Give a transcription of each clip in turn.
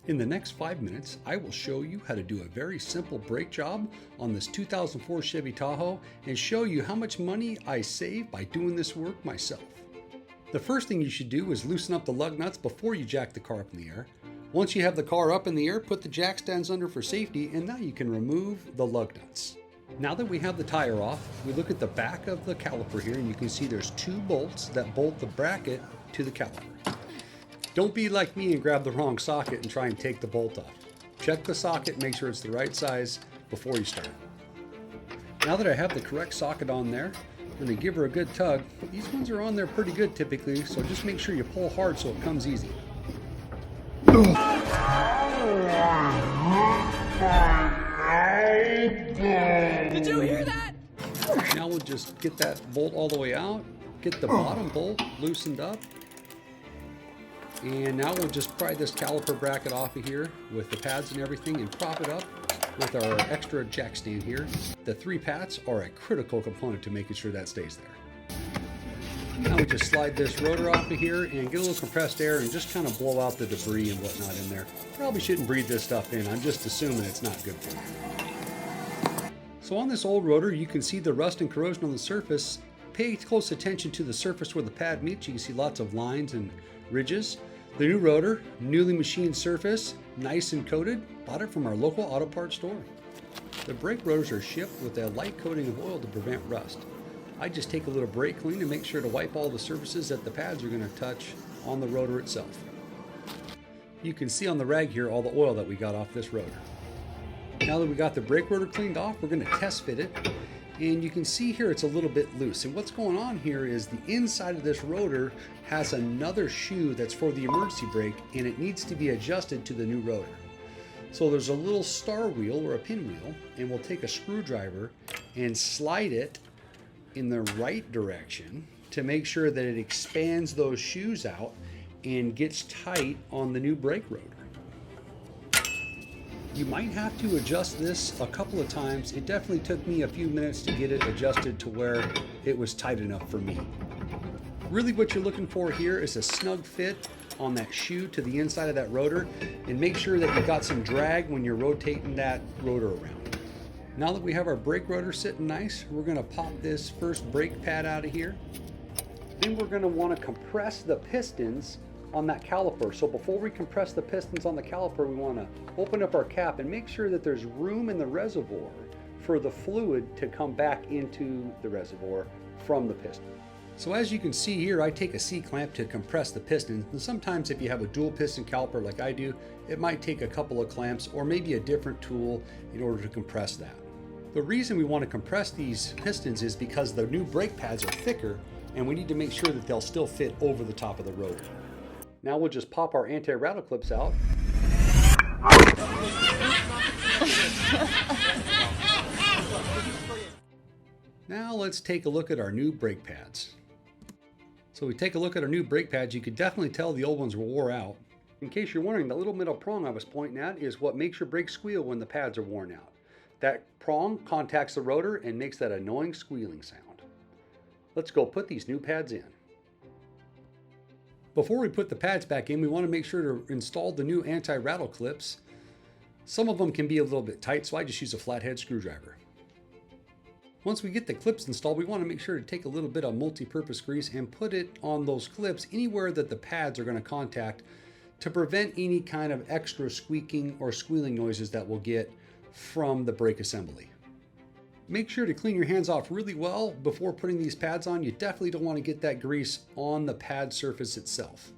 In the next 5 minutes, I will show you how to do a very simple brake job on this 2004 Chevy Tahoe and show you how much money I save by doing this work myself. The first thing you should do is loosen up the lug nuts before you jack the car up in the air. Once you have the car up in the air, put the jack stands under for safety, and now you can remove the lug nuts. Now that we have the tire off, we look at the back of the caliper here and you can see there's 2 bolts that bolt the bracket to the caliper. Don't be like me and grab the wrong socket and try and take the bolt off. Check the socket, make sure it's the right size before you start. Now that I have the correct socket on there, I'm going to give her a good tug. These ones are on there pretty good typically, so just make sure you pull hard so it comes easy. Did you hear that? Now we'll just get that bolt all the way out, get the bottom bolt loosened up, and now we'll just pry this caliper bracket off of here with the pads and everything and prop it up with our extra jack stand here. The 3 pads are a critical component to making sure that stays there. Now we just slide this rotor off of here and get a little compressed air and just kind of blow out the debris and whatnot in there. Probably shouldn't breathe this stuff in. I'm just assuming it's not good for you. So on this old rotor, you can see the rust and corrosion on the surface. Pay close attention to the surface where the pad meets. You can see lots of lines and ridges. The new rotor, newly machined surface, nice and coated. Bought it from our local auto parts store. The brake rotors are shipped with a light coating of oil to prevent rust. I just take a little brake clean and make sure to wipe all the surfaces that the pads are going to touch on the rotor itself. You can see on the rag here all the oil that we got off this rotor. Now that we got the brake rotor cleaned off, we're going to test fit it. And you can see here it's a little bit loose. And what's going on here is the inside of this rotor has another shoe that's for the emergency brake, and it needs to be adjusted to the new rotor. So there's a little star wheel or a pinwheel, and we'll take a screwdriver and slide it in the right direction to make sure that it expands those shoes out and gets tight on the new brake rotor. You might have to adjust this a couple of times. It definitely took me a few minutes to get it adjusted to where it was tight enough for me. Really what you're looking for here is a snug fit on that shoe to the inside of that rotor, and make sure that you've got some drag when you're rotating that rotor around. Now that we have our brake rotor sitting nice, we're going to pop this first brake pad out of here. Then we're going to want to compress the pistons on that caliper. So before we compress the pistons on the caliper, we want to open up our cap and make sure that there's room in the reservoir for the fluid to come back into the reservoir from the piston. So as you can see here, I take a C-clamp to compress the pistons, and sometimes if you have a dual piston caliper like I do, it might take a couple of clamps or maybe a different tool in order to compress that. The reason we want to compress these pistons is because the new brake pads are thicker and we need to make sure that they'll still fit over the top of the rotor. Now we'll just pop our anti-rattle clips out. Now let's take a look at our new brake pads. So we take a look at our new brake pads. You could definitely tell the old ones were wore out. In case you're wondering, the little metal prong I was pointing at is what makes your brake squeal when the pads are worn out. That prong contacts the rotor and makes that annoying squealing sound. Let's go put these new pads in. Before we put the pads back in, we want to make sure to install the new anti-rattle clips. Some of them can be a little bit tight, so I just use a flathead screwdriver. Once we get the clips installed, we want to make sure to take a little bit of multi-purpose grease and put it on those clips anywhere that the pads are going to contact to prevent any kind of extra squeaking or squealing noises that we'll get from the brake assembly. Make sure to clean your hands off really well before putting these pads on. You definitely don't want to get that grease on the pad surface itself.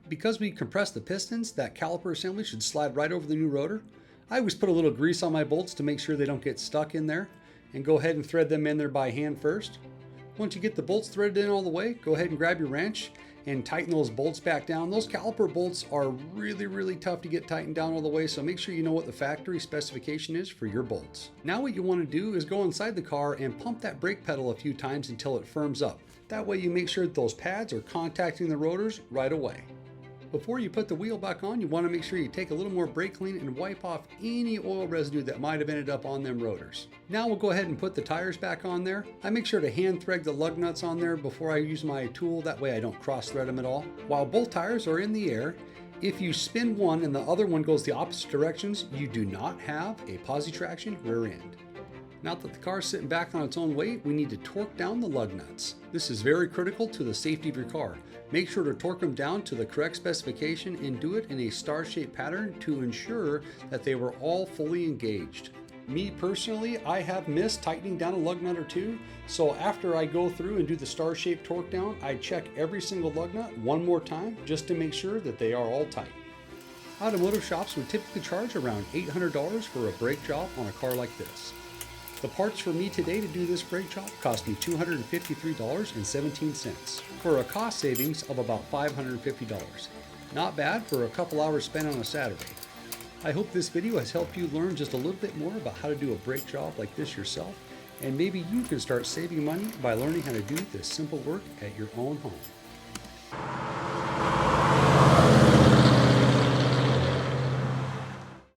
Because we compressed the pistons, that caliper assembly should slide right over the new rotor. I always put a little grease on my bolts to make sure they don't get stuck in there, and go ahead and thread them in there by hand first. Once you get the bolts threaded in all the way, go ahead and grab your wrench and tighten those bolts back down. Those caliper bolts are really tough to get tightened down all the way, so make sure you know what the factory specification is for your bolts. Now what you want to do is go inside the car and pump that brake pedal a few times until it firms up. That way you make sure that those pads are contacting the rotors right away. Before you put the wheel back on, you want to make sure you take a little more brake clean and wipe off any oil residue that might have ended up on them rotors. Now we'll go ahead and put the tires back on there. I make sure to hand thread the lug nuts on there before I use my tool, that way I don't cross thread them at all. While both tires are in the air If you spin one and the other one goes the opposite directions, you do not have a posi traction rear end. Now that the car is sitting back on its own weight, we need to torque down the lug nuts. This is very critical to the safety of your car. Make sure to torque them down to the correct specification and do it in a star-shaped pattern to ensure that they were all fully engaged. Me personally, I have missed tightening down a lug nut or two, so after I go through and do the star-shaped torque down, I check every single lug nut one more time just to make sure that they are all tight. Automotive shops would typically charge around $800 for a brake job on a car like this. The parts for me today to do this brake job cost me $253.17 for a cost savings of about $550. Not bad for a couple hours spent on a Saturday. I hope this video has helped you learn just a little bit more about how to do a brake job like this yourself, and maybe you can start saving money by learning how to do this simple work at your own home.